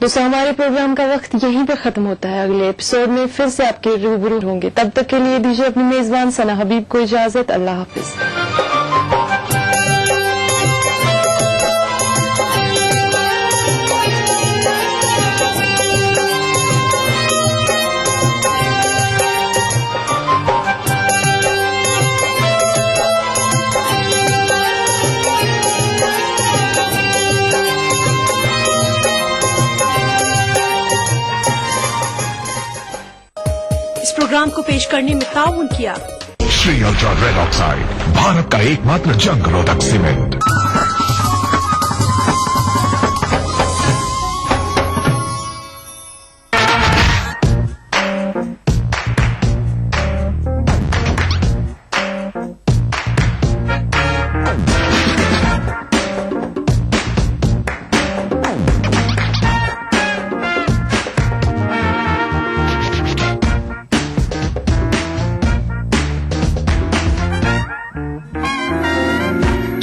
दोस्तों, हमारे प्रोग्राम का वक्त यहीं पर खत्म होता है। अगले एपिसोड में फिर से आपके रूबरू होंगे। तब तक के लिए दीजिए अपनी मेजबान सना हबीब को इजाजत। अल्लाह हाफिज। इस प्रोग्राम को पेश करने में ताउन किया Shri ultra red oxide, Bharat का एकमात्र जंग रोधक सीमेंट।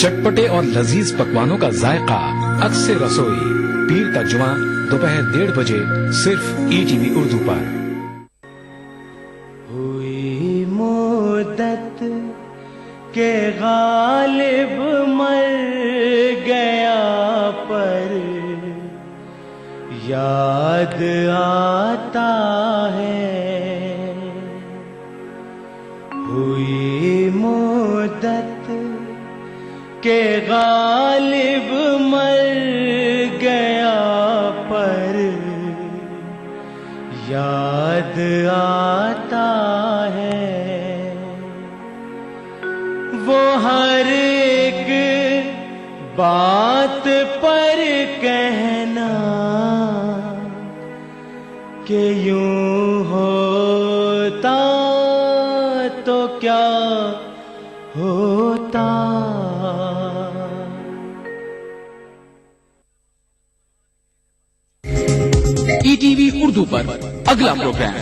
चटपटे और लजीज पकवानों का जायका अक्सर रसोई, पीर का जुमा दोपहर 1:30 बजे सिर्फ ईटीवी उर्दू पर। हुई मुद्दत के गालिब मर गया पर याद आता है। हुई मुद्दत के गालिब मर गया पर याद आता है। वो हर एक बात पर कहना कि यूं होता तो क्या होता। ईटीवी उर्दू पर अगला प्रोग्राम।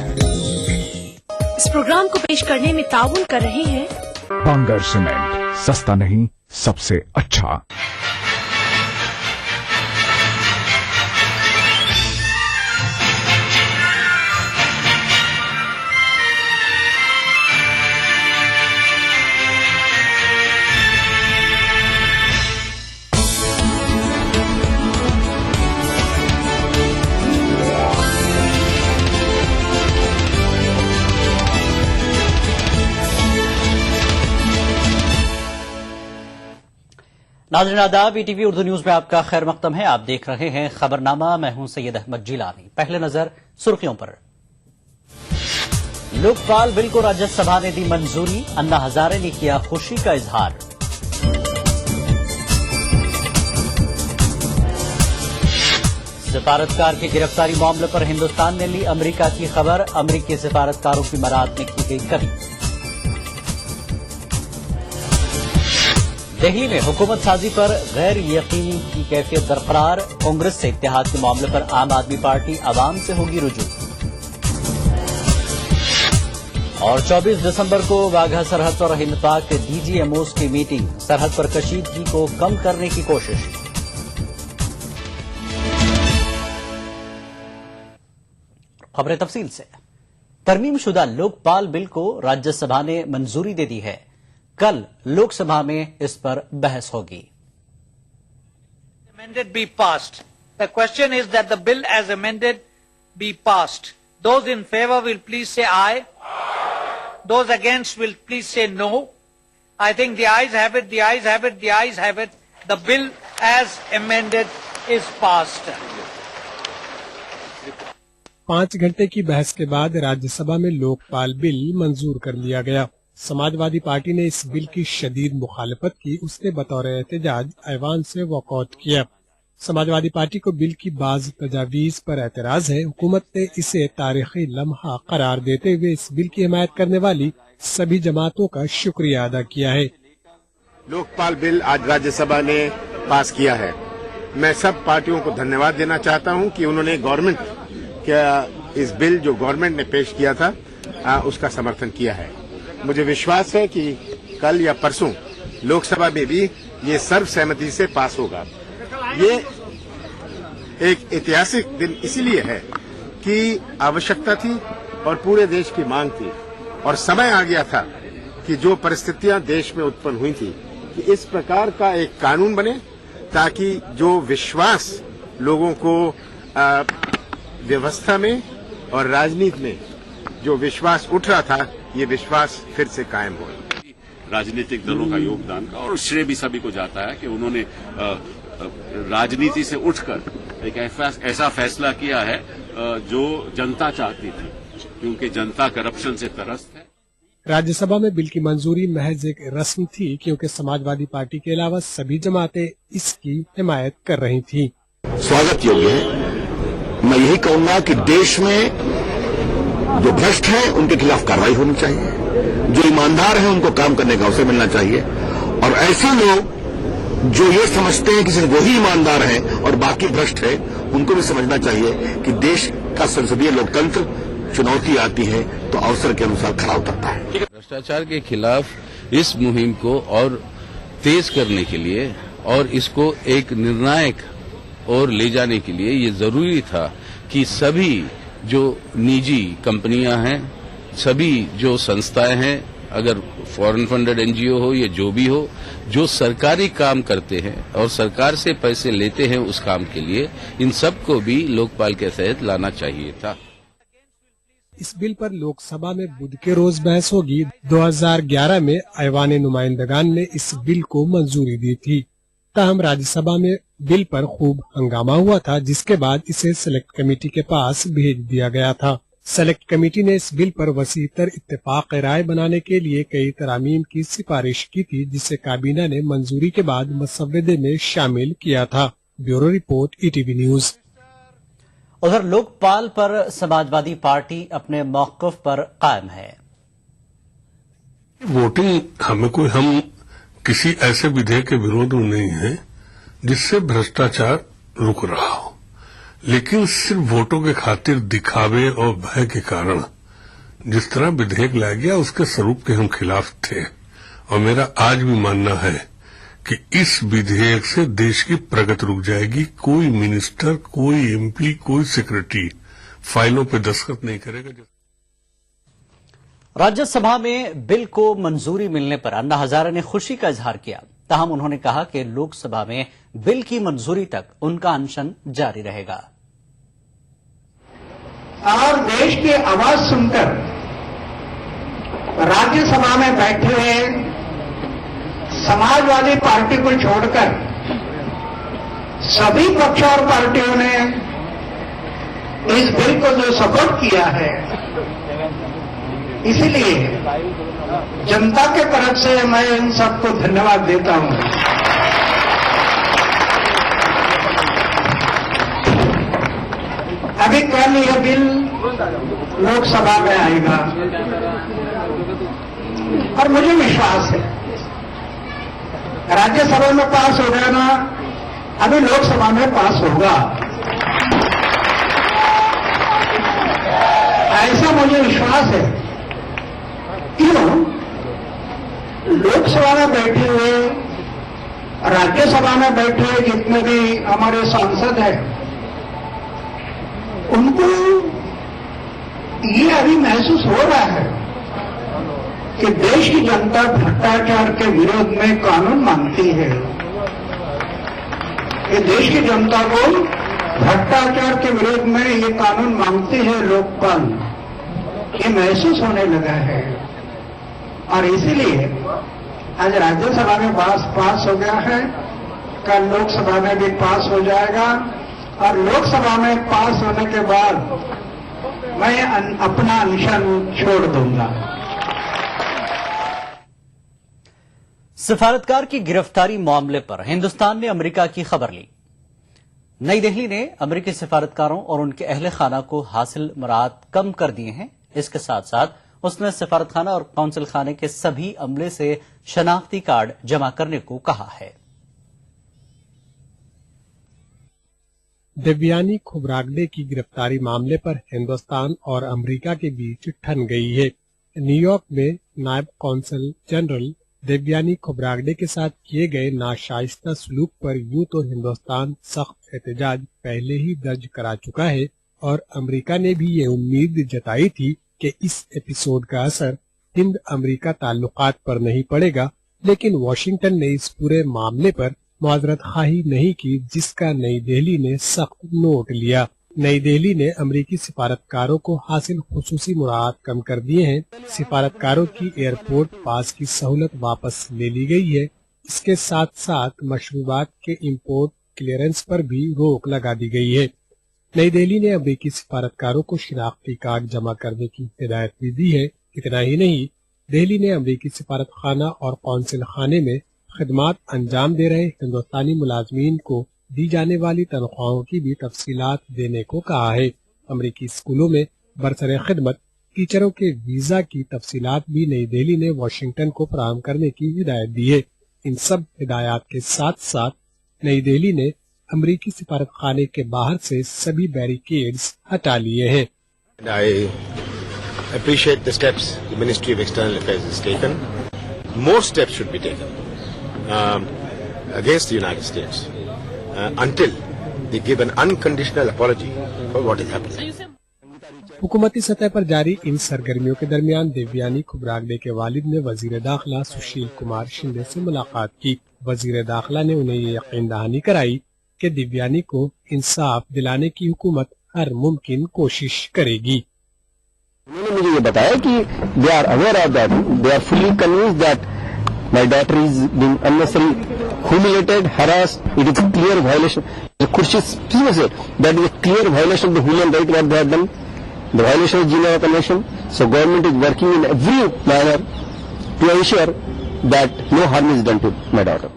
इस प्रोग्राम को पेश करने में ताउन कर रहे हैं बांगर सीमेंट, सस्ता नहीं सबसे अच्छा। नाज़रीन आदाब, ईटीवी उर्दू न्यूज में आपका खैर मकदम है। आप देख रहे हैं खबरनामा। मैं हूं सैयद अहमद जिलानी। पहले नजर सुर्खियों पर। लोकपाल बिल को राज्यसभा ने दी मंजूरी, अन्ना हजारे ने किया खुशी का इजहार। सिफारतकार की गिरफ्तारी मामले पर हिंदुस्तान ने ली अमेरिका की खबर, अमेरिकी सिफारतकारों की मराद में की गई कमी। दिल्ली में हुकूमत साजी पर गैर यकीनी की कैफियत बरकरार, कांग्रेस से इत्तेहाद के मामले पर आम आदमी पार्टी अवाम से होगी रुजू। और 24 दिसंबर को वाघा सरहद पर हिंद पाक के डीजीएमओस की मीटिंग, सरहद पर कशीदगी को कम करने की कोशिश। खबरें तफसील से। तरमीमशुदा लोकपाल बिल को राज्यसभा ने मंजूरी दे दी है। कल लोकसभा में इस पर बहस होगी। Amended be passed. The question is that the bill as amended be passed. Those in favor will please say aye. Those against will please say no. I think the ayes have it, the ayes have it, the ayes have it. The bill as amended is passed. 5 घंटे की बहस के बाद राज्यसभा में Lokpal bill मंजूर कर लिया गया। समाजवादी पार्टी ने इस बिल की शदीद मुखालफत की। उसने बतौर एहतजाज ऐवान से वॉकआउट किया। समाजवादी पार्टी को बिल की बाज तजावीज पर एतराज है। हुकूमत ने इसे तारीखी लम्हा करार देते हुए इस बिल की हिमायत करने वाली सभी जमातों का शुक्रिया अदा किया है। लोकपाल बिल आज राज्यसभा ने पास किया है। मैं सब पार्टियों को धन्यवाद देना चाहता हूं कि उन्होंने गवर्नमेंट का इस बिल जो गवर्नमेंट ने पेश किया था उसका समर्थन किया है। मुझे विश्वास है कि कल या परसों लोकसभा में भी ये सर्वसहमति से पास होगा। एक ऐतिहासिक दिन इसीलिए है कि आवश्यकता थी और पूरे देश की मांग थी और समय आ गया था कि जो परिस्थितियां देश में उत्पन्न हुई थी कि इस प्रकार का एक कानून बने ताकि जो विश्वास लोगों को व्यवस्था में और राजनीति में जो विश्वास उठ रहा था, ये विश्वास फिर से कायम हो। राजनीतिक दलों का योगदान का और श्रेय भी सभी को जाता है कि उन्होंने राजनीति से उठकर एक ऐसा फैसला किया है जो जनता चाहती थी, क्योंकि जनता करप्शन से त्रस्त है। राज्यसभा में बिल की मंजूरी महज एक रस्म थी, क्योंकि समाजवादी पार्टी के अलावा सभी जमातें इसकी हिमायत कर रही थी। स्वागत योग्य है। मैं यही कहूंगा कि देश में जो भ्रष्ट हैं उनके खिलाफ कार्रवाई होनी चाहिए, जो ईमानदार हैं उनको काम करने का अवसर मिलना चाहिए, और ऐसे लोग जो ये समझते हैं कि सिर्फ वही ईमानदार हैं और बाकी भ्रष्ट है, उनको भी समझना चाहिए कि देश का संसदीय लोकतंत्र चुनौती आती है तो अवसर के अनुसार खड़ा उतरता है। भ्रष्टाचार के खिलाफ इस मुहिम को और तेज करने के लिए और इसको एक निर्णायक और ले जाने के लिए ये जरूरी था कि सभी जो निजी कंपनियां हैं, सभी जो संस्थाएं हैं, अगर फॉरेन फंडेड एनजीओ हो या जो भी हो, जो सरकारी काम करते हैं और सरकार से पैसे लेते हैं उस काम के लिए, इन सबको भी लोकपाल के तहत लाना चाहिए था। इस बिल पर लोकसभा में बुध के रोज बहस होगी। 2011 में ऐवान नुमाइंदगान ने इस बिल को मंजूरी दी थी। ताहम राज्यसभा में बिल पर खूब हंगामा हुआ था, जिसके बाद इसे सेलेक्ट कमेटी के पास भेज दिया गया था। सेलेक्ट कमेटी ने इस बिल पर वसीतर इत्तेफाक राय बनाने के लिए कई तरामीम की सिफारिश की थी, जिसे काबीना ने मंजूरी के बाद मसवदे में शामिल किया था। Bureau report, ETV news. उधर लोकपाल पर समाजवादी पार्टी अपने मौक़िफ़ पर कायम है। वोटिंग हम किसी ऐसे विधेयक के विरोध में नहीं है जिससे भ्रष्टाचार रुक रहा हो, लेकिन सिर्फ वोटों के खातिर दिखावे और भय के कारण जिस तरह विधेयक लाया गया उसके स्वरूप के हम खिलाफ थे। और मेरा आज भी मानना है कि इस विधेयक से देश की प्रगति रुक जाएगी। कोई मिनिस्टर, कोई एमपी, कोई सेक्रेटरी फाइलों पे दस्तखत नहीं करेगा। राज्यसभा में बिल को मंजूरी मिलने पर अन्ना हजारे ने खुशी का इजहार किया। ताहम उन्होंने कहा कि लोकसभा में बिल की मंजूरी तक उनका अनशन जारी रहेगा। और देश की आवाज सुनकर राज्यसभा में बैठे हुए समाजवादी पार्टी को छोड़कर सभी पक्ष और पार्टियों ने इस बिल को जो सपोर्ट किया है, इसलिए जनता के तरफ से मैं इन सबको धन्यवाद देता हूं। अभी कल यह बिल लोकसभा में आएगा और मुझे विश्वास है राज्यसभा में पास हो गया ना, अभी लोकसभा में पास होगा, ऐसा मुझे विश्वास है। क्यों? लोकसभा में बैठे हुए, राज्यसभा में बैठे हुए जितने भी हमारे सांसद हैं, उनको ये अभी महसूस हो रहा है कि देश की जनता भ्रष्टाचार के विरोध में कानून मांगती है। कि देश की जनता को भ्रष्टाचार के विरोध में ये कानून मांगती है लोकपाल, ये महसूस होने लगा है। और इसीलिए आज राज्यसभा में पास हो गया है, कल लोकसभा में भी पास हो जाएगा और लोकसभा में पास होने के बाद मैं अपना अनशन छोड़ दूंगा। सिफारतकार की गिरफ्तारी मामले पर हिंदुस्तान ने अमेरिका की खबर ली। नई दिल्ली ने अमेरिकी सिफारतकारों और उनके अहले खाना को हासिल मराहत कम कर दिए हैं। इसके साथ साथ उसने सिफारतखाना और कौंसिल खाने के सभी अमले से शनाख्ती कार्ड जमा करने को कहा है। देवयानी खोबरागडे की गिरफ्तारी मामले पर हिंदुस्तान और अमेरिका के बीच ठन गई है। न्यूयॉर्क में नायब कौंसल जनरल देवयानी खोब्रागडे के साथ किए गए नाशाइस्ता सलूक पर यूं तो हिंदुस्तान सख्त एहतजाज पहले ही दर्ज करा चुका है और अमेरिका ने भी ये उम्मीद जताई थी कि इस एपिसोड का असर हिंद अमेरिका ताल्लुकात पर नहीं पड़ेगा, लेकिन वॉशिंगटन ने इस पूरे मामले पर मुआवजत खाही नहीं की, जिसका नई दिल्ली ने सख्त नोट लिया। नई दिल्ली ने अमेरिकी सिफारतकारों को हासिल खुसूसी मुराद कम कर दिए हैं। सिफारतकारों की एयरपोर्ट पास की सहूलत वापस ले ली गई है। इसके साथ साथ मशरूबात के इंपोर्ट क्लियरेंस पर भी रोक लगा दी गई है। नई दिल्ली ने अमेरिकी सिफारतकारों को शिनाख्ती कार्ड जमा करने की हिदायत भी दी है। इतना ही नहीं, दिल्ली ने अमेरिकी सिफारत खाना और कौंसिल खाने में खिदमात अंजाम दे रहे हिंदुस्तानी मुलाजमीन को दी जाने वाली तनख्वाहों की भी तफसीलात देने को कहा है। अमेरिकी स्कूलों में बरसरे खिदमत टीचरों के वीजा की तफसीलात भी नई दिल्ली ने वॉशिंगटन को फराहम करने की हिदायत दी है। इन सब हिदायत के साथ साथ नई दिल्ली ने अमेरिकी सिफारत खाने के बाहर से सभी बैरिकेड्स हटा लिए हैं। I appreciate the steps the Ministry of External Affairs has taken. More steps should be taken against the United States until they give an unconditional apology for what is happening. हुकूमती सतह पर जारी इन सरगर्मियों के दरमियान देवयानी खोब्रागडे के वालिद ने वजीर दाखिला सुशील कुमार शिंदे से मुलाकात की। वजीर दाखिला ने उन्हें ये यकीन दहानी कराई कि देवयानी को इंसाफ दिलाने की हुकूमत हर मुमकिन कोशिश करेगी। उन्होंने मुझे ये बताया कि they are aware of that, they are fully convinced that my daughter is being unnecessary humiliated, harassed. It is a clear violation. The Khurshid said that is a clear violation of the human right what they have done, the violation of Geneva Convention. So government is working in every manner to ensure that no harm is done to my daughter.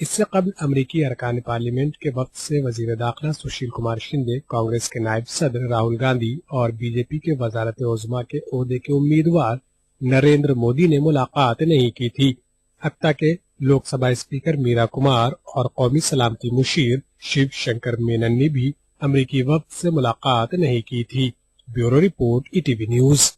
इससे कबल अमेरिकी अरकान parliament के वक्त से वजीर दाखिला सुशील कुमार शिंदे, कांग्रेस के नायब सदर राहुल गांधी और बीजेपी के वजारत उज़्मा के ओहदे के उम्मीदवार नरेंद्र मोदी ने मुलाकात नहीं की थी। हत्ता के लोकसभा स्पीकर मीरा कुमार और कौमी सलामती मुशीर शिव शंकर मेनन ने भी अमेरिकी वक्त से मुलाकात नहीं की थी। Bureau report, ETV news.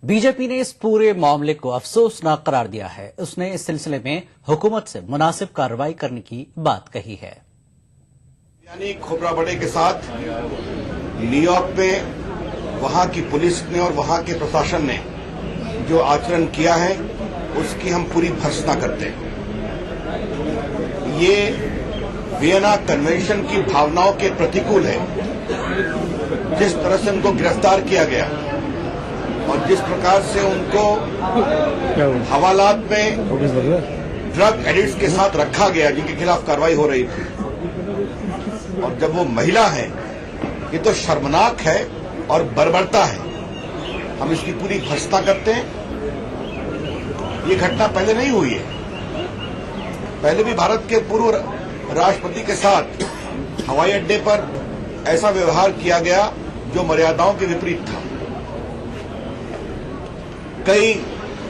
BJP ने इस पूरे मामले को अफसोसनाक करार दिया है। उसने इस सिलसिले में हुकूमत से मुनासिब कार्रवाई करने की बात कही है। यानी खोब्रागडे के साथ न्यूयॉर्क में वहां की पुलिस ने और वहां के प्रशासन ने जो आचरण किया है उसकी हम पूरी भर्त्सना करते हैं। ये वियना कन्वेंशन की भावनाओं के प्रतिकूल है। जिस तरह से उनको गिरफ्तार किया गया और जिस प्रकार से उनको हवालात में ड्रग एडिक्ट्स के साथ रखा गया जिनके खिलाफ कार्रवाई हो रही थी, और जब वो महिला है, ये तो शर्मनाक है और बर्बरता है। हम इसकी पूरी भर्त्सना करते हैं। ये घटना पहले नहीं हुई है। पहले भी भारत के पूर्व राष्ट्रपति के साथ हवाई अड्डे पर ऐसा व्यवहार किया गया जो मर्यादाओं के विपरीत था। कई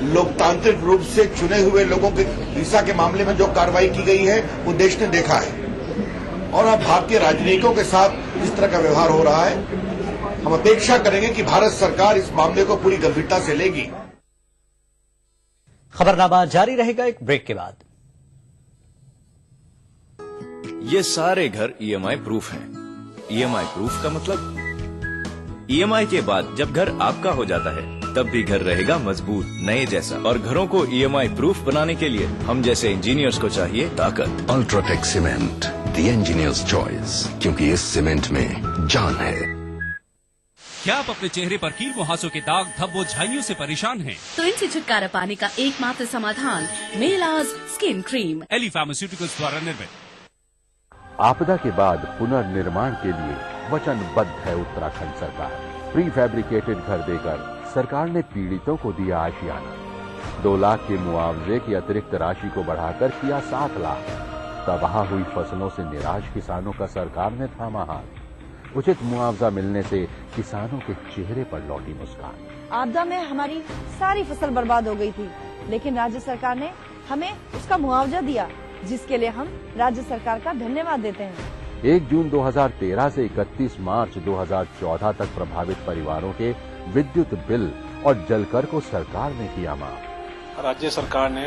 लोकतांत्रिक रूप से चुने हुए लोगों के वीजा के मामले में जो कार्रवाई की गई है वो देश ने देखा है, और अब भारतीय राजनयिकों के साथ इस तरह का व्यवहार हो रहा है। हम अपेक्षा करेंगे कि भारत सरकार इस मामले को पूरी गंभीरता से लेगी। खबरनामा जारी रहेगा एक ब्रेक के बाद। ये सारे घर ईएमआई प्रूफ हैं। ईएमआई प्रूफ का मतलब ईएमआई के बाद जब घर आपका हो जाता है तब भी घर रहेगा मजबूत, नए जैसा। और घरों को ईएमआई प्रूफ बनाने के लिए हम जैसे इंजीनियर्स को चाहिए ताकत। UltraTech cement, the engineers choice, क्योंकि इस सीमेंट में जान है। क्या आप अपने चेहरे पर कील मुहासों के दाग, धब्बों, झाइयों से परेशान हैं? तो इनसे छुटकारा पाने का एकमात्र समाधान मेलाज स्किन क्रीम, एली फार्मास्यूटिकल्स द्वारा निर्मित। आपदा के बाद पुनर्निर्माण के लिए वचनबद्ध है उत्तराखंड सरकार। प्री फैब्रिकेटेड घर देकर सरकार ने पीड़ितों को दिया आशियाना। 2 लाख के मुआवजे की अतिरिक्त राशि को बढ़ाकर किया 7 लाख। तबाह हुई फसलों से निराश किसानों का सरकार ने थामा हाथ। उचित मुआवजा मिलने से किसानों के चेहरे पर लौटी मुस्कान। आपदा में हमारी सारी फसल बर्बाद हो गई थी, लेकिन राज्य सरकार ने हमें उसका मुआवजा दिया, जिसके लिए हम राज्य सरकार का धन्यवाद देते हैं। 1 जून 2013 से 31 मार्च 2014 तक प्रभावित परिवारों के विद्युत बिल और जलकर को सरकार ने किया माफ। राज्य सरकार ने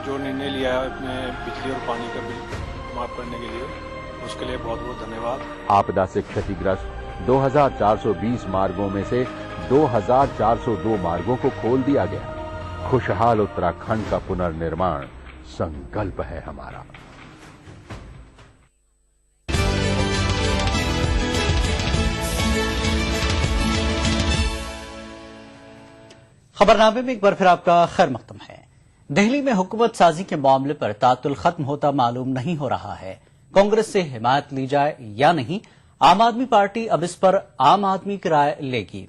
जो निर्णय लिया है अपने बिजली और पानी का बिल माफ करने के लिए, उसके लिए बहुत बहुत धन्यवाद। आपदा से क्षतिग्रस्त 2420 मार्गों में से 2402 मार्गों को खोल दिया गया। खुशहाल उत्तराखंड का पुनर्निर्माण संकल्प है हमारा। खबरनामे में एक बार फिर आपका खैर मकदम है। दिल्ली में हुकूमत साजी के मामले पर तातुल खत्म होता मालूम नहीं हो रहा है। कांग्रेस से हिमायत ली जाए या नहीं, आम आदमी पार्टी अब इस पर आम आदमी की राय लेगी।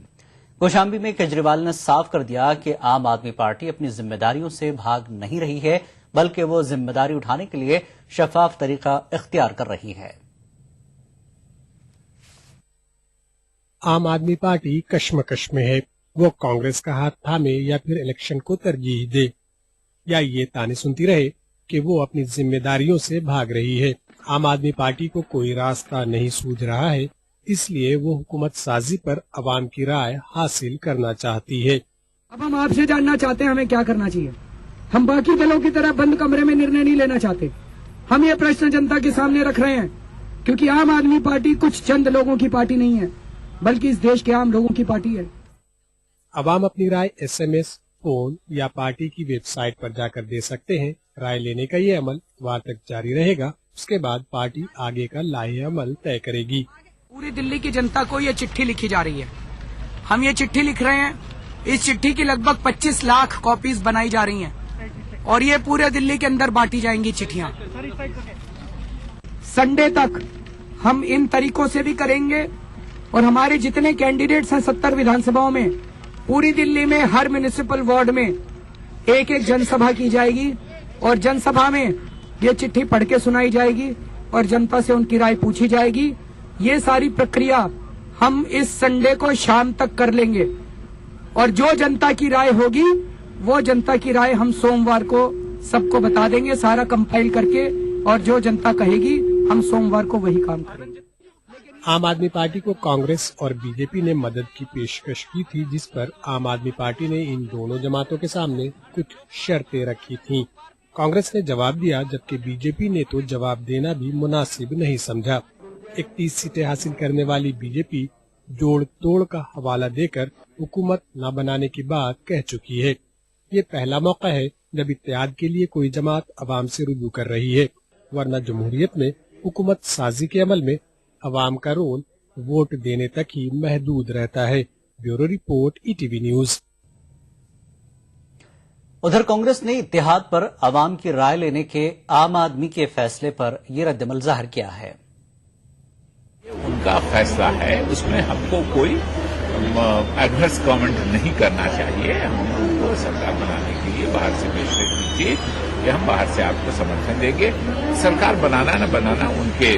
कौशाम्बी में केजरीवाल ने साफ कर दिया कि आम आदमी पार्टी अपनी जिम्मेदारियों से भाग नहीं रही है, बल्कि वो जिम्मेदारी उठाने के लिए शफाफ तरीका इख्तियार कर रही है। आम आदमी पार्टी कश्मकश में है। वो कांग्रेस का हाथ थामे या फिर इलेक्शन को तरजीह दे, या ये ताने सुनती रहे कि वो अपनी जिम्मेदारियों से भाग रही है। आम आदमी पार्टी को कोई रास्ता नहीं सूझ रहा है, इसलिए वो हुकूमत साजी पर अवाम की राय हासिल करना चाहती है। अब हम आपसे जानना चाहते हैं हमें क्या करना चाहिए। हम बाकी दलों की तरह बंद कमरे में निर्णय नहीं लेना चाहते। हम ये प्रश्न जनता के सामने रख रहे हैं, क्योंकि आम आदमी पार्टी कुछ चंद लोगों की पार्टी नहीं है, बल्कि इस देश के आम लोगों की पार्टी है। अवाम अपनी राय SMS, फोन या पार्टी की वेबसाइट पर जाकर दे सकते हैं। राय लेने का ये अमल इतवार तक जारी रहेगा। उसके बाद पार्टी आगे का लाहे अमल तय करेगी। पूरी दिल्ली की जनता को ये चिट्ठी लिखी जा रही है। हम ये चिट्ठी लिख रहे हैं। इस चिट्ठी की लगभग 25 लाख कॉपीज बनाई जा रही हैं और ये पूरे दिल्ली के अंदर बांटी जाएंगी चिट्ठियां। संडे तक हम इन तरीकों से भी करेंगे और हमारे जितने कैंडिडेट्स हैं 70 विधानसभाओं में, पूरी दिल्ली में हर म्युनिसिपल वार्ड में एक एक जनसभा की जाएगी और जनसभा में ये चिट्ठी पढ़ के सुनाई जाएगी और जनता से उनकी राय पूछी जाएगी। ये सारी प्रक्रिया हम इस संडे को शाम तक कर लेंगे और जो जनता की राय होगी वो जनता की राय हम सोमवार को सबको बता देंगे, सारा कंपाइल करके, और जो जनता कहेगी हम सोमवार को वही काम करेंगे। आम आदमी पार्टी को कांग्रेस और बीजेपी ने मदद की पेशकश की थी, जिस पर आम आदमी पार्टी ने इन दोनों जमातों के सामने कुछ शर्तें रखी थीं। कांग्रेस ने जवाब दिया, जबकि बीजेपी ने तो जवाब देना भी मुनासिब नहीं समझा। 31 सीटें हासिल करने वाली बीजेपी जोड़ तोड़ का हवाला देकर हुकूमत न बनाने की बात कह चुकी है। ये पहला मौका है जब इत्तेहाद के लिए कोई जमात अवाम से रुजू कर रही है, वरना जमहूरियत में हुकूमत साजी के अमल में अवाम का रोल वोट देने तक ही महदूद रहता है। Bureau report, ETV news. उधर कांग्रेस ने इत्तेहाद पर अवाम की राय लेने के आम आदमी के फैसले पर यह रद्दमल जाहिर किया है। उनका फैसला है, उसमें हमको कोई एडवर्स कमेंट नहीं करना चाहिए। हम उनको सरकार बनाने के लिए बाहर से पेशकश कीजिए कि हम बाहर से आपको समर्थन देंगे। सरकार बनाना न बनाना उनके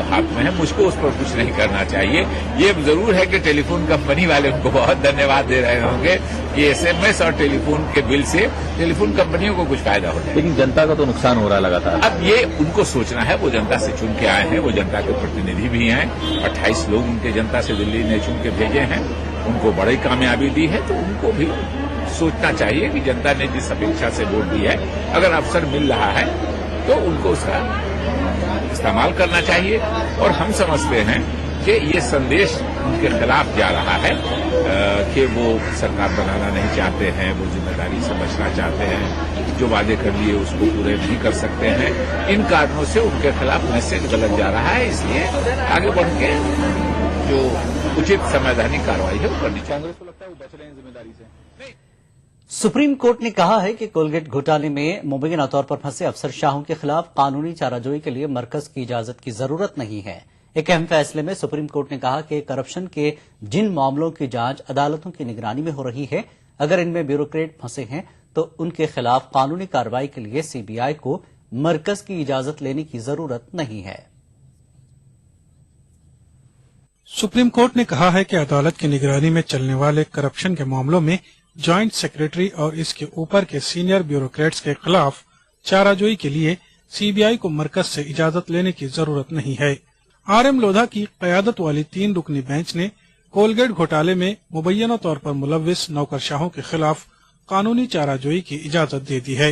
हाथ में है, मुझको उस पर कुछ नहीं करना चाहिए। ये जरूर है कि टेलीफोन कंपनी वाले उनको बहुत धन्यवाद दे रहे होंगे कि SMS और टेलीफोन के बिल से टेलीफोन कंपनियों को कुछ फायदा हो जाए, लेकिन जनता का तो नुकसान हो रहा लगातार। अब ये उनको सोचना है। वो जनता से चुन के आए हैं, वो जनता के प्रतिनिधि भी हैं। 28 लोग उनके जनता से दिल्ली ने चुन के भेजे हैं, उनको बड़ी कामयाबी दी है, तो उनको भी सोचना चाहिए कि जनता ने जिस अपेक्षा से वोट दी है, अगर अवसर मिल रहा है तो उनको उसका इस्तेमाल करना चाहिए। और हम समझते हैं कि ये संदेश उनके खिलाफ जा रहा है कि वो सरकार बनाना नहीं चाहते हैं, वो जिम्मेदारी से बचना चाहते हैं, जो वादे कर लिए उसको पूरे नहीं कर सकते हैं। इन कारणों से उनके खिलाफ मैसेज गलत जा रहा है, इसलिए आगे बढ़ के जो उचित संवैधानिक कार्रवाई है वो करनी चाहिए। कांग्रेस को लगता है वो बच रहे हैं जिम्मेदारी से। सुप्रीम कोर्ट ने कहा है कि कोलगेट घोटाले में मुबैना तौर पर फंसे अफसरशाहों के खिलाफ कानूनी चाराजोई के लिए मरकज की इजाजत की जरूरत नहीं है। एक अहम फैसले में सुप्रीम कोर्ट ने कहा कि करप्शन के जिन मामलों की जांच अदालतों की निगरानी में हो रही है, अगर इनमें ब्यूरोक्रेट फंसे हैं तो उनके खिलाफ कानूनी कार्रवाई के लिए CBI को मरकज की इजाजत लेने की जरूरत नहीं है। सुप्रीम कोर्ट ने कहा है कि अदालत की निगरानी में चलने वाले करप्शन के मामलों में जॉइंट सेक्रेटरी और इसके ऊपर के सीनियर ब्यूरोक्रेट्स के खिलाफ चाराजोई के लिए CBI को मरकज से इजाजत लेने की जरूरत नहीं है। RM लोधा की क़यादत वाली 3 रुकनी बेंच ने कोलगेट घोटाले में मुबैना तौर पर मुलव्विस नौकरशाहों के खिलाफ कानूनी चाराजोई की इजाजत दे दी है।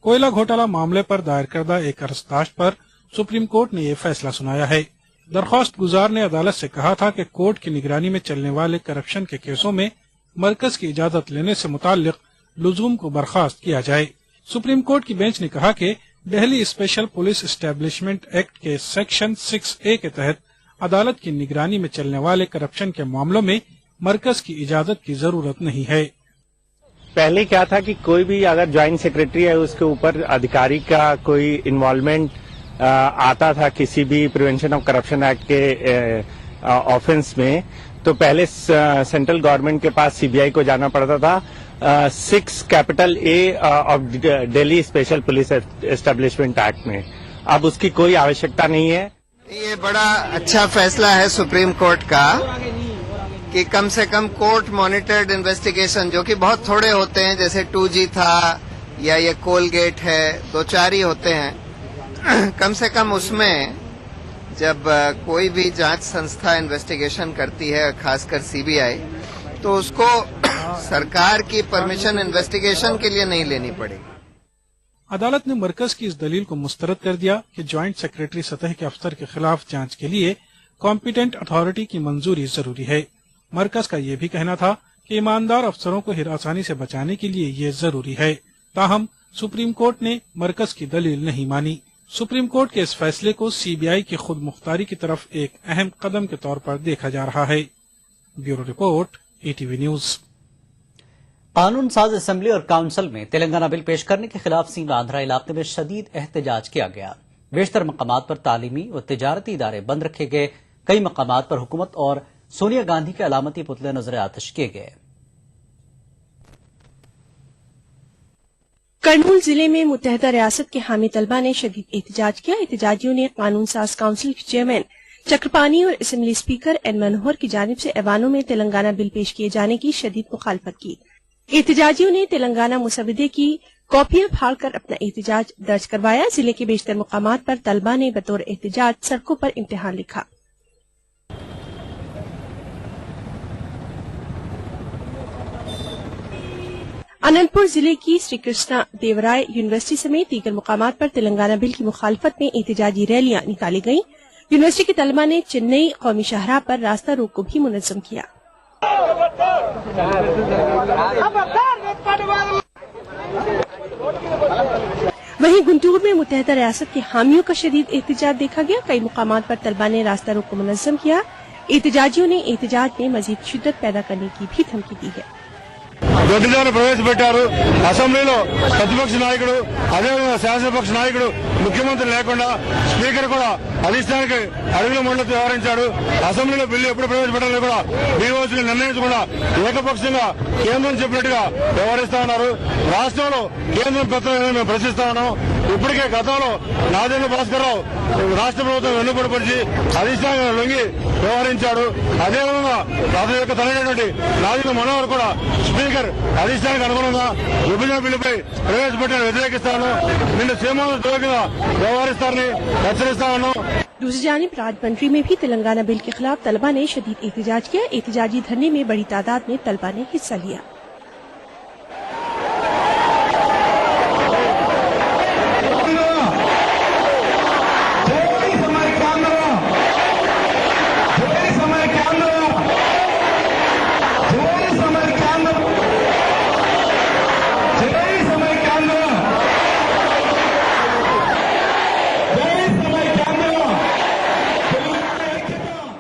कोयला घोटाला मामले पर दायर करदा एक अर्जदाश्त पर सुप्रीम कोर्ट ने ये फैसला सुनाया है। दरख्वास्त गुजार ने अदालत से कहा था कि कोर्ट की निगरानी में चलने वाले करप्शन के केसों में मरकज की इजाजत लेने से मुताल्लिक लुजूम को बर्खास्त किया जाए। सुप्रीम कोर्ट की बेंच ने कहा कि Delhi special police establishment act के सेक्शन 6A के तहत अदालत की निगरानी में चलने वाले करप्शन के मामलों में मरकज की इजाजत की जरूरत नहीं है। पहले क्या था कि कोई भी अगर ज्वाइंट सेक्रेटरी है उसके ऊपर अधिकारी का कोई इन्वॉल्वमेंट आता था किसी भी प्रिवेंशन ऑफ करप्शन एक्ट के ऑफेंस में, तो पहले सेंट्रल गवर्नमेंट के पास सीबीआई को जाना पड़ता था 6A of Delhi special police establishment act में। अब उसकी कोई आवश्यकता नहीं है। ये बड़ा अच्छा फैसला है सुप्रीम कोर्ट का कि कम से कम कोर्ट मॉनिटर्ड इन्वेस्टिगेशन, जो कि बहुत थोड़े होते हैं, जैसे 2G था या ये कोलगेट है, 2-4 ही होते हैं, कम से कम उसमें जब कोई भी जांच संस्था इन्वेस्टिगेशन करती है, खासकर सीबीआई, तो उसको सरकार की परमिशन इन्वेस्टिगेशन के लिए नहीं लेनी पड़ेगी। अदालत ने मरकज की इस दलील को मुस्तरद कर दिया कि ज्वाइंट सेक्रेटरी सतह के अफसर के खिलाफ जांच के लिए कॉम्पिटेंट अथॉरिटी की मंजूरी जरूरी है। मरकज का ये भी कहना था कि ईमानदार अफसरों को हिरासानी से बचाने के लिए ये जरूरी है। ताहम सुप्रीम कोर्ट ने मरकज की दलील नहीं मानी। सुप्रीम कोर्ट के इस फैसले को सीबीआई की खुद मुख्तारी की तरफ एक अहम कदम के तौर पर देखा जा रहा है। Bureau report, ETV news. कानून साज असेंबली और काउंसिल में तेलंगाना बिल पेश करने के खिलाफ सीमा आंध्रा इलाके में शदीद एहतजाज किया गया। बेशतर मकामात पर तालीमी और तिजारती इदारे बंद रखे गए। कई मकामात पर हुकूमत और सोनिया गांधी के अलामती पुतले नजर आतिश किए गए। कर्नूल जिले में मुत्तहदा रियासत के हामी तलबा ने शदीद एहतजाज किया। एहतजाजियों ने कानून साज काउंसिल के चेयरमैन चक्रपानी और असेंबली स्पीकर एन मनोहर की जानिब से ऐवानों में तेलंगाना बिल पेश किए जाने की शदीद मुखालफत की। एहतजाजियों ने तेलंगाना मुसविदे की कॉपियां फाड़कर अपना एहतजाज दर्ज करवाया। जिले के बेशतर मुकामात पर तलबा ने बतौर एहतजाज सड़कों पर इम्तिहान लिखा। अनंतपुर जिले की श्री कृष्णा देवराय यूनिवर्सिटी समेत दीगर मुकामात पर तेलंगाना बिल की मुखालफत में एहतजाजी रैलियां निकाली गयीं। यूनिवर्सिटी के तलबा ने चेन्नई कौमी शाहराह पर रास्ता रोक को भी मुनज़्ज़म किया। वहीं गुंटूर में मुत्तहदा रियासत के हामियों का शदीद एहतजाज देखा गया। कई मुकामात पर तलबा ने रास्ता रोक को मुनज़्ज़म किया। एहतजाजियों ने एहतजाज में मजीद शिद्दत पैदा करने की भी धमकी दी है। దొడ్డిదాన్ని ప్రవేశపెట్టారు। అసెంబ్లీలో ప్రతిపక్ష నాయకుడు, అదేవిధంగా శాసనపక్ష నాయకుడు, ముఖ్యమంత్రి లేకుండా స్పీకర్ కూడా అధిష్టానికి అడుగుల మండలితో వ్యవహరించాడు। అసెంబ్లీలో బిల్లు ఎప్పుడు ప్రవేశపెట్టాలని కూడా బీఓసీ నిర్ణయించకుండా ఏకపక్షంగా కేంద్రం చెప్పినట్టుగా వ్యవహరిస్తా ఉన్నారు। రాష్ట్రంలో కేంద్రం పెత్తనం మేము ప్రశ్నిస్తా ఉన్నాం। ఇప్పటికే గతంలో నాదెండ్ల భాస్కర్రావు రాష్ట్ర ప్రభుత్వం వెన్నుపడిపరిచి అధిష్టానం లొంగి వ్యవహరించాడు। అదేవిధంగా అతని యొక్క తనైనటువంటి నాదెండ్ల మనోహర్ కూడా స్పీకర్ అధిష్టానికి అనుగుణంగా విభజన బిల్లుపై ప్రవేశపెట్టిన వ్యతిరేకిస్తాను। నిన్న సీమాంధ్ర కింద వ్యవహరిస్తారని హెచ్చరిస్తా ఉన్నాం। दूसरी जानिब राजमंड्री में भी तेलंगाना बिल के खिलाफ तलबा ने शदीद एहतजाज किया। एहतजाजी धरने में बड़ी तादाद में तलबा ने हिस्सा लिया।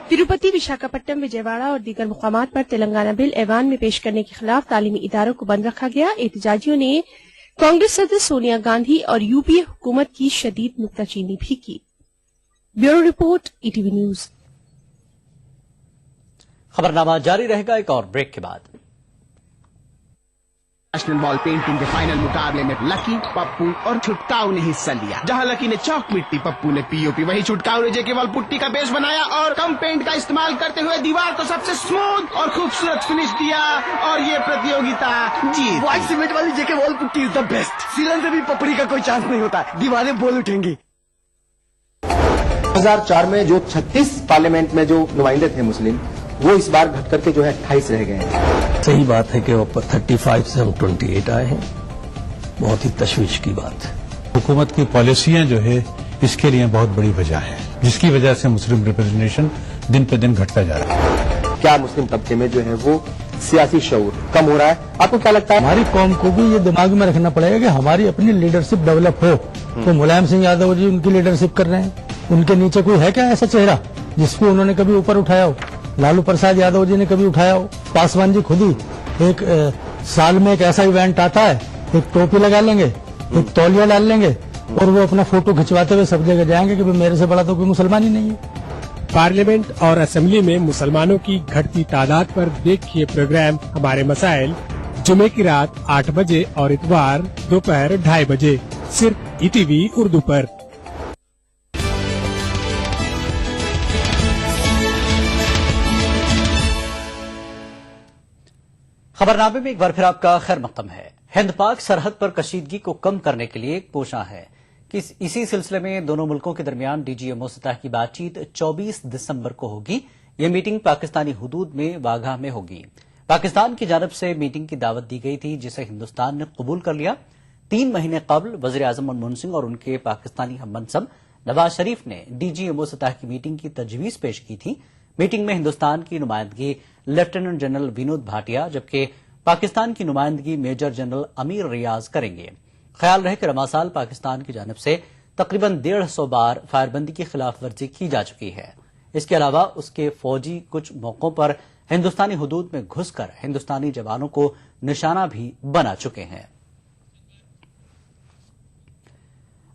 तिरुपति, विशाखापट्टनम, विजयवाड़ा और दीगर मुकामात पर तेलंगाना बिल ऐवान में पेश करने के खिलाफ तालीमी इदारों को बंद रखा गया। एहतजाजियों ने कांग्रेस सदस्य सोनिया गांधी और यूपीए हुकूमत की शदीद नुक्ताचीनी भी की। Bureau report, ETV news. खबरनामा जारी रहेगा एक और ब्रेक के बाद। नेशनल बॉल पेंटिंग के फाइनल मुकाबले में लकी, पप्पू और छुटकाऊ ने हिस्सा लिया। जहां लकी ने चौक मिट्टी, पप्पू ने पीओपी, वहीं छुटकाऊ ने जेके बॉल पुट्टी का बेस बनाया और कम पेंट का इस्तेमाल करते हुए दीवार को सबसे स्मूथ और खूबसूरत फिनिश दिया और ये प्रतियोगिता जीत। व्हाइट सीमेंट वाली JK wall putty is the best. सीलन से भी पपड़ी का कोई चांस नहीं होता, दीवारें बोल उठेंगी। 2004 में जो 36 पार्लियामेंट में जो नुमाइंदे थे मुस्लिम, वो इस बार घट करके जो है 28 रह गए हैं। सही बात है कि ऊपर 35 से हम 28 आए हैं, बहुत ही तशवीश की बात है। हुकूमत की पॉलिसियां जो है इसके लिए बहुत बड़ी वजह है, जिसकी वजह से मुस्लिम रिप्रेजेंटेशन दिन पे दिन घटता जा रहा है। क्या मुस्लिम तबके में जो है वो सियासी शऊर कम हो रहा है? आपको क्या लगता है? हमारी कौम को भी ये दिमाग में रखना पड़ेगा कि हमारी अपनी लीडरशिप डेवलप हो। तो मुलायम सिंह यादव जी उनकी लीडरशिप कर रहे हैं, उनके नीचे कोई है क्या ऐसा चेहरा जिसको उन्होंने कभी ऊपर उठाया हो? लालू प्रसाद यादव जी ने कभी उठाया हो? पासवान जी खुद ही एक साल में एक ऐसा इवेंट आता है, एक टोपी लगा लेंगे, एक तौलिया डाल लेंगे और वो अपना फोटो खिंचवाते हुए सब जगह जाएंगे कि मेरे से बड़ा तो कोई मुसलमान ही नहीं है। पार्लियामेंट और असेंबली में मुसलमानों की घटती तादाद पर देखिए प्रोग्राम हमारे मसाइल, जुमे की रात 8 बजे और इतवार दोपहर 2:30 बजे, सिर्फ ईटीवी उर्दू पर। खबरनामे में एक बार फिर आपका खैर मकदम है। हिंद पाक सरहद पर कशीदगी को कम करने के लिए एक कोशिश है कि इसी सिलसिले में दोनों मुल्कों के दरमियान डीजीएमओ सतह की बातचीत 24 दिसंबर को होगी। यह मीटिंग पाकिस्तानी हुदूद में वाघा में होगी। पाकिस्तान की जानब से मीटिंग की दावत दी गई थी, जिसे हिंदुस्तान ने कबूल कर लिया। 3 महीने कबल वजीर आजम मनमोहन सिंह और उनके पाकिस्तानी हममनसब नवाज शरीफ ने डीजीएमओ सतह की मीटिंग की तजवीज पेश की थी। मीटिंग में हिंदुस्तान की नुमाइंदगी लेफ्टिनेंट जनरल विनोद भाटिया, जबकि पाकिस्तान की नुमाइंदगी मेजर जनरल अमीर रियाज करेंगे। ख्याल रहे कि रमासाल पाकिस्तान की जानब से तकरीबन 150 बार फायरबंदी की खिलाफ वर्जी की जा चुकी है। इसके अलावा उसके फौजी कुछ मौकों पर हिंदुस्तानी हुदूद में घुसकर हिंदुस्तानी जवानों को निशाना भी बना चुके हैं।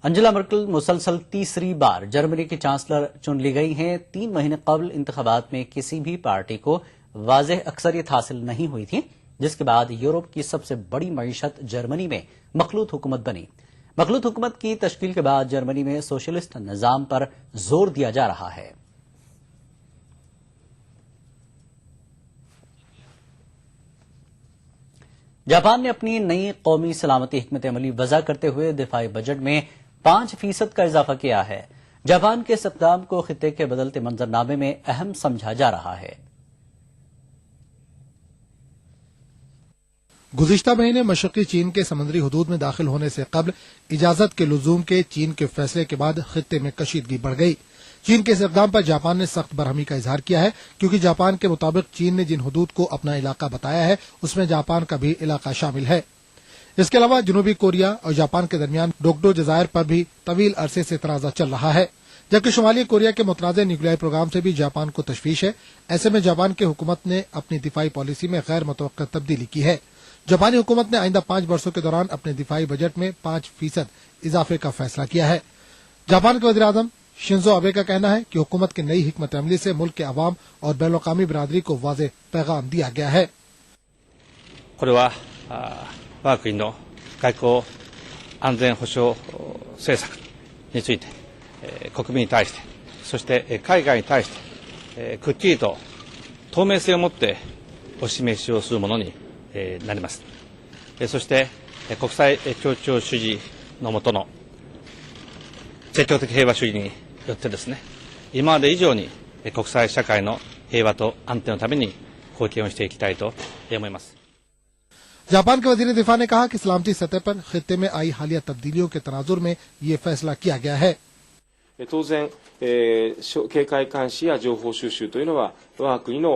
अंजेला मर्केल मुसलसल तीसरी बार जर्मनी की चांसलर चुन ली गई हैं। 3 महीने कबल इंतखाबात में किसी भी पार्टी को वाज़ेह अक्सरियत हासिल नहीं हुई थी, जिसके बाद यूरोप की सबसे बड़ी मईशत जर्मनी में मखलूत हुकूमत बनी। मखलूत हुकूमत की तश्कील के बाद जर्मनी में सोशलिस्ट निजाम पर जोर दिया जा रहा है। जापान ने अपनी नई कौमी सलामती हिकमत अमली वज़ा करते हुए दिफाई बजट में 5% का इजाफा किया है। जापान के इस्तेमाल को खिते के बदलते मंजरनामे में अहम समझा जा रहा है। गुज़िश्ता महीने मशरक़ी चीन के समुद्री हुदूद में दाखिल होने से कबल इजाजत के लुजूम के चीन के फैसले के बाद खित्ते में कशीदगी बढ़ गई। चीन के इस इक़दाम पर जापान ने सख्त बरहमी का इजहार किया है, क्योंकि जापान के मुताबिक चीन ने जिन हुदूद को अपना इलाका बताया है उसमें जापान का भी इलाका शामिल है। इसके अलावा जनूबी कोरिया और जापान के दरमियान डोगडो जजायर पर भी तवील अरसे से तनाज़ा चल रहा है, जबकि शुमाली कोरिया के मुतनाज़ न्यूक्लियर प्रोग्राम से भी जापान को तशवीश है। ऐसे में जापान की हुकूमत ने अपनी दिफाई पॉलिसी में गैर मुतवक्किल तब्दीली की है। जापानी हुकूमत ने आइंदा 5 वर्षों के दौरान अपने दिफाई बजट में 5% इजाफे का फैसला किया है। जापान के वज़ीर आज़म शिंजो आबे का कहना है कि हुकूमत की नई हिकमत अमली से मुल्क के अवाम और बैनुल-अक़वामी बिरादरी को वाज़ेह पैगाम दिया गया है। これは我が国の外交安全保障政策について国民に対してそして海外に対してくっきりと透明性を持ってお示しをするものになります。そして国際協調主義の下の積極的平和主義によってですね、今まで以上に国際社会の平和と安定のために貢献をしていきたいと思います。 जापान के वजीर दिफा ने कहा कि सलामती सतह पर खित्ते में आई हालिया तब्दीलियों के तनाजुर में ये फैसला किया गया है। 当然、警戒監視や情報収集というのは我が国の